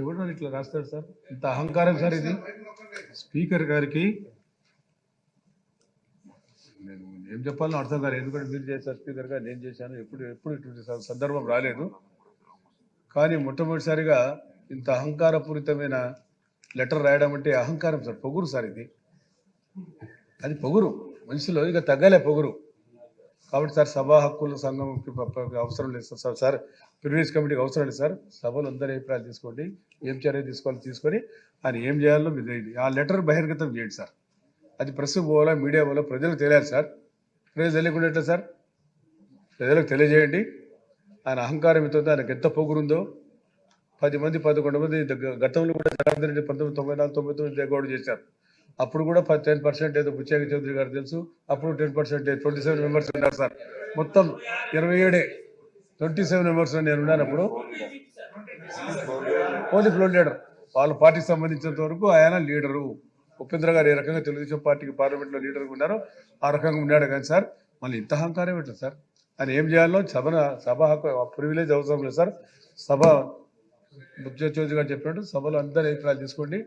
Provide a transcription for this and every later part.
ఎవరు ఇట్లా రాస్తారు సార్? ఇంత అహంకారం సార్ ఇది. స్పీకర్ గారికి నేను ఏం చెప్పాలో అర్థం కాలేదు. ఎందుకంటే మీరు చేశారు స్పీకర్ గారు, నేను చేశాను. ఎప్పుడు ఇటువంటి సందర్భం రాలేదు. కానీ మొట్టమొదటిసారిగా ఇంత అహంకారపూరితమైన లెటర్ రాయడం అంటే అహంకారం సార్, పొగురు సార్ ఇది. అది పొగురు, మనిషిలో ఇక తగ్గలే పొగురు. కాబట్టి సార్ సభా హక్కుల సంఘం అవసరం లేదు సార్. సార్ ప్రివిలేజ్ కమిటీకి అవసరం లేదు సార్. సభలో అందరి అభిప్రాయాలు తీసుకోండి, ఏం చర్య తీసుకోవాలి తీసుకొని ఆయన ఏం చేయాలో మీరు ఆ లెటర్ బహిర్గతం చేయండి సార్. అది ప్రెస్ పోవాలా, మీడియా పోవాలా, ప్రజలకు తెలియాలి సార్. ప్రజలు తెలియకుండా ఎట్లా సార్? ప్రజలకు తెలియజేయండి. ఆయన అహంకారం ఎంతో, ఆయనకు ఎంత పొగురుందో. 10 మంది 11 మంది గతంలో కూడా జనార్దన్ రెడ్డి 1994-99 దేగౌడ్ చేశారు. అప్పుడు కూడా 10% ఏదో బుచ్చయ్య చౌదరి గారు తెలుసు. అప్పుడు 10% 27 మెంబర్స్ ఉన్నారు సార్. మొత్తం 27 27 మెంబర్స్ నేను ఉన్నాను అప్పుడు. ఓన్లీ ఫ్లోర్ లీడర్, వాళ్ళ పార్టీకి సంబంధించినంత వరకు ఆయన లీడరు. ఉపేంద్ర గారు ఏ రకంగా తెలుగుదేశం పార్టీకి పార్లమెంట్లో లీడర్గా ఉన్నారో ఆ రకంగా ఉన్నాడు. కానీ సార్ మళ్ళీ ఇంత అహంకారం ఎట్లా సార్? ఆయన ఏం చేయాలో సభ హక్కు ప్రివిలేజ్ అవసరం లేదు సార్. సభ బుచ్చయ్య చౌదరి గారు చెప్పినట్టు సభలో అందరి అభిప్రాయాలు తీసుకొని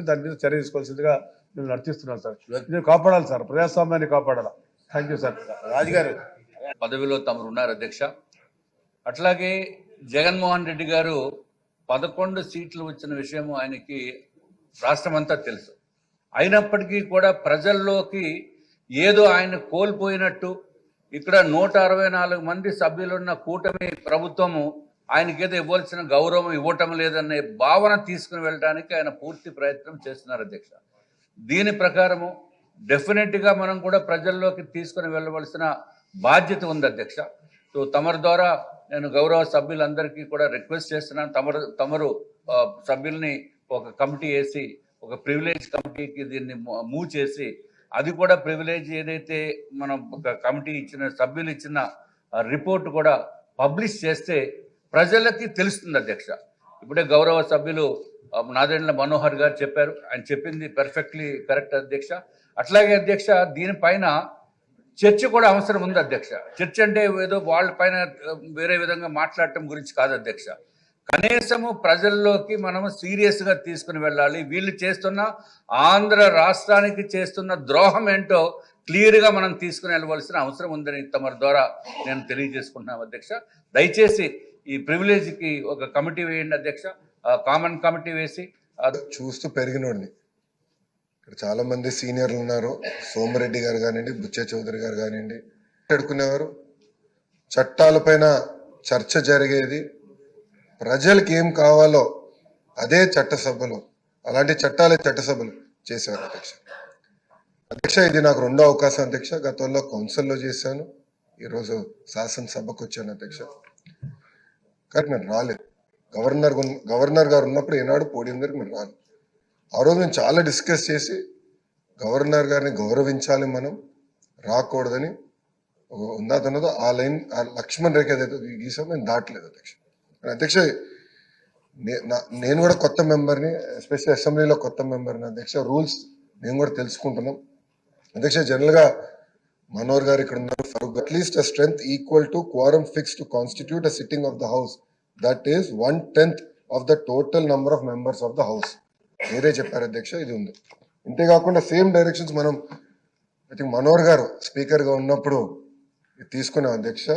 దాని మీద చర్య తీసుకోవాల్సిందిగా మేము నడిపిస్తున్నాం సార్. మీరు కాపాడాలి సార్, ప్రజాస్వామ్యాన్ని కాపాడాలి. Thank you sir. రాజుగారు పదవిలో తమరు ఉన్నారు అధ్యక్ష. అట్లాగే జగన్మోహన్ రెడ్డి గారు 11 సీట్లు వచ్చిన విషయం ఆయనకి రాష్ట్రమంతా తెలుసు. అయినప్పటికీ కూడా ప్రజల్లోకి ఏదో ఆయన కోల్పోయినట్టు, ఇక్కడ 164 మంది సభ్యులున్న కూటమి ప్రభుత్వము ఆయనకేదో ఇవ్వాల్సిన గౌరవం ఇవ్వటం లేదనే భావన తీసుకుని వెళ్ళడానికి ఆయన పూర్తి ప్రయత్నం చేస్తున్నారు అధ్యక్ష. దీని ప్రకారము డెఫినెట్గా మనం కూడా ప్రజల్లోకి తీసుకుని వెళ్ళవలసిన బాధ్యత ఉంది అధ్యక్ష. సో తమరి ద్వారా నేను గౌరవ సభ్యులందరికీ కూడా రిక్వెస్ట్ చేస్తున్నాను, తమరు సభ్యుల్ని ఒక కమిటీ వేసి, ఒక ప్రివిలేజ్ కమిటీకి దీన్ని మూవ్ చేసి, అది కూడా ప్రివిలేజ్ ఏదైతే మనం ఒక కమిటీ ఇచ్చిన సభ్యులు ఇచ్చిన రిపోర్ట్ కూడా పబ్లిష్ చేస్తే ప్రజలకి తెలుస్తుంది అధ్యక్ష. ఇప్పుడే గౌరవ సభ్యులు నాదెండ్ల మనోహర్ గారు చెప్పారు, ఆయన చెప్పింది పర్ఫెక్ట్లీ కరెక్ట్ అధ్యక్ష. అట్లాగే అధ్యక్ష దీనిపైన చర్చ కూడా అవసరం ఉంది అధ్యక్ష. చర్చ అంటే ఏదో వాళ్ళ పైన వేరే విధంగా మాట్లాడటం గురించి కాదు అధ్యక్ష. కనీసము ప్రజల్లోకి మనము సీరియస్గా తీసుకుని వెళ్ళాలి. వీళ్ళు చేస్తున్న ఆంధ్ర రాష్ట్రానికి చేస్తున్న ద్రోహం ఏంటో క్లియర్గా మనం తీసుకుని వెళ్ళవలసిన అవసరం ఉందని తమరి ద్వారా నేను తెలియజేసుకుంటున్నాను అధ్యక్ష. దయచేసి ఈ ప్రివిలేజ్కి ఒక కమిటీ వేయండి అధ్యక్ష, కామన్ కమిటీ వేసి. చూస్తూ పెరిగినోడిని ఇక్కడ చాలా మంది సీనియర్లు ఉన్నారు. సోమిరెడ్డి గారు కానివ్వండి, బుచ్చయ్య చౌదరి గారు కానివ్వండి, మాట్లాడుకునేవారు. చట్టాలపైన చర్చ జరిగేది. ప్రజలకు ఏం కావాలో అదే చట్టసభలు, అలాంటి చట్టాలే చట్టసభలు చేసేవారు అధ్యక్ష. ఇది నాకు 2వ అవకాశం అధ్యక్ష. గతంలో కౌన్సిల్లో చేశాను, ఈరోజు శాసనసభకు వచ్చాను అధ్యక్ష. కానీ నేను రాలేదు. గవర్నర్ గారు ఉన్నప్పుడు ఏనాడు పోడియం దగ్గర మీరు రాలేదు. ఆ రోజు నేను చాలా డిస్కస్ చేసి గవర్నర్ గారిని గౌరవించాలి, మనం రాకూడదని ఉన్నదో ఆ లైన్, ఆ లక్ష్మణ్ రేఖ ఏదైతే గీసామో నేను దాటలేదు అధ్యక్ష. అధ్యక్ష నేను కూడా కొత్త మెంబర్ని, ఎస్పెషల్లీ అసెంబ్లీలో కొత్త మెంబర్ని అధ్యక్ష. రూల్స్ మేము కూడా తెలుసుకుంటున్నాం అధ్యక్ష. జనరల్గా మనోహర్ గారు ఇక్కడ ఉన్నారు, Farooq, at least a strength equal to quorum fixed to constitute a sitting of the house, that is 1/10 of the total number of members of the house. మీరే చెప్పారు అధ్యక్ష, ఇది ఉంది. ఇంతేకాకుండా సేమ్ డైరెక్షన్స్ మనం ఐ థింక్ మనోహర్ గారు స్పీకర్గా ఉన్నప్పుడు తీసుకున్నాం అధ్యక్ష.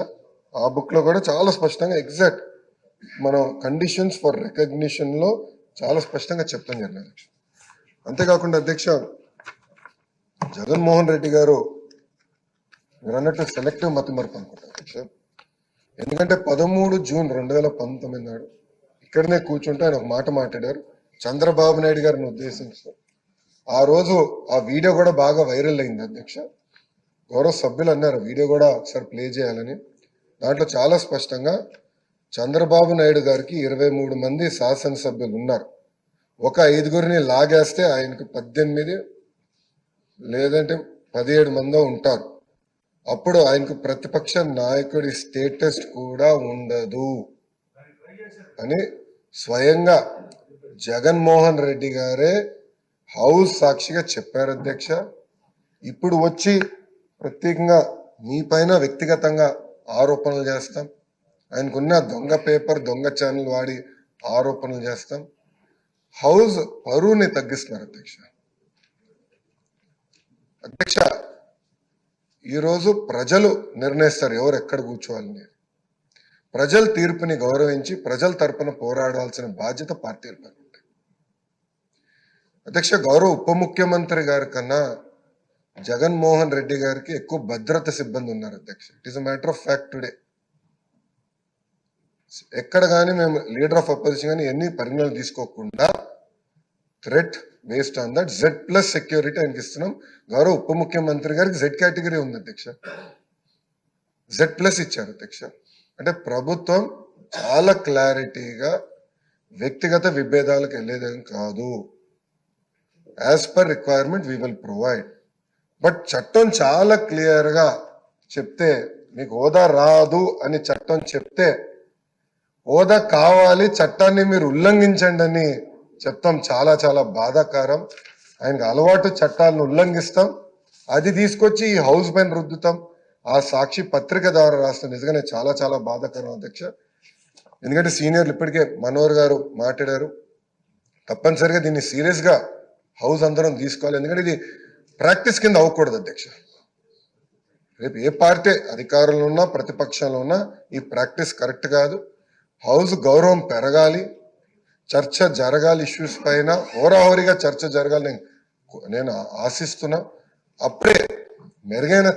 ఆ బుక్లో కూడా చాలా స్పష్టంగా ఎగ్జాక్ట్ మనం కండిషన్స్ ఫర్ రికగ్నిషన్లో చాలా స్పష్టంగా చెప్తాం జరిగింది అధ్యక్ష. అంతేకాకుండా అధ్యక్ష, జగన్మోహన్ రెడ్డి గారు మీరు అన్నట్టు సెలెక్టివ్ మతిమరుపు అనుకుంటారు అధ్యక్ష. ఎందుకంటే 13 జూన్ 2019 నాడు ఇక్కడనే కూర్చుంటే ఆయన ఒక మాట మాట్లాడారు చంద్రబాబు నాయుడు గారిని ఉద్దేశించి. ఆ రోజు ఆ వీడియో కూడా బాగా వైరల్ అయింది అధ్యక్ష. గౌరవ సభ్యులు అన్నారు వీడియో కూడా ఒకసారి ప్లే చేయాలని. దాంట్లో చాలా స్పష్టంగా చంద్రబాబు నాయుడు గారికి 23 మంది శాసనసభ్యులు ఉన్నారు. ఒక 5గురిని లాగేస్తే ఆయనకు 18 లేదంటే 17 మందో ఉంటారు. అప్పుడు ఆయనకు ప్రతిపక్ష నాయకుడి స్టేటస్ కూడా ఉండదు అని స్వయంగా జగన్మోహన్ రెడ్డి గారే హౌస్ సాక్షిగా చెప్పారు అధ్యక్ష. ఇప్పుడు వచ్చి ప్రత్యేకంగా మీ పైన వ్యక్తిగతంగా ఆరోపణలు చేస్తాం, ఆయనకున్న దొంగ పేపర్, దొంగ ఛానల్ వాడి ఆరోపణలు చేస్తాం. హౌస్ పరువుని తగ్గిస్తున్నారు అధ్యక్ష. అధ్యక్ష, ఈరోజు ప్రజలు నిర్ణయిస్తారు ఎవరు ఎక్కడ కూర్చోవాలని. ప్రజల తీర్పుని గౌరవించి ప్రజల తరపున పోరాడాల్సిన బాధ్యత పార్టీలపై ఉంది. అధ్యక్ష, గౌరవ ఉప ముఖ్యమంత్రి గారి కన్నా జగన్మోహన్ రెడ్డి గారికి ఎక్కువ భద్రత సిబ్బంది ఉన్నారు అధ్యక్ష. It is a matter of fact today. ఎక్కడ కానీ మేము లీడర్ ఆఫ్ అపోజిషన్ కానీ ఎన్ని పరిణామాలు తీసుకోకుండా threat based on that Z+ security ఆయనకి ఇస్తున్నాం. గౌరవ ఉప ముఖ్యమంత్రి గారికి Z కేటగిరీ ఉంది అధ్యక్ష. Z+ ఇచ్చారు అధ్యక్ష. అంటే ప్రభుత్వం చాలా క్లారిటీగా వ్యక్తిగత విభేదాలకు వెళ్ళేదేం కాదు. As per requirement we will provide. But చట్టం చాలా క్లియర్ గా చెప్తే, మీకు హోదా రాదు అని చట్టం చెప్తే హోదా కావాలి, చట్టాన్ని మీరు ఉల్లంఘించండి అని చెప్తాం. చాలా చాలా బాధాకరం. ఆయనకు అలవాటు చట్టాలను ఉల్లంఘిస్తాం, అది తీసుకొచ్చి ఈ హౌస్ పైన రుద్దుతాం. ఆ సాక్షి పత్రిక ద్వారా రాస్తాం. నిజంగానే చాలా చాలా బాధాకరం అధ్యక్ష. ఎందుకంటే సీనియర్లు ఇప్పటికే మనోహర్ గారు మాట్లాడారు. తప్పనిసరిగా దీన్ని సీరియస్ గా హౌస్ అందరం తీసుకోవాలి. ఎందుకంటే ఇది ప్రాక్టీస్ కింద అవ్వకూడదు అధ్యక్ష. రేపు ఏ పార్టీ అధికారంలో ఉన్నా ప్రతిపక్షంలో ఉన్నా ఈ ప్రాక్టీస్ కరెక్ట్ కాదు. హౌస్ గౌరవం పెరగాలి, చర్చ జరగాలి, ఇష్యూస్ పైన హోరాహోరీగా చర్చ జరగాలి నేను ఆశిస్తున్నా. అప్పుడే మెరుగైన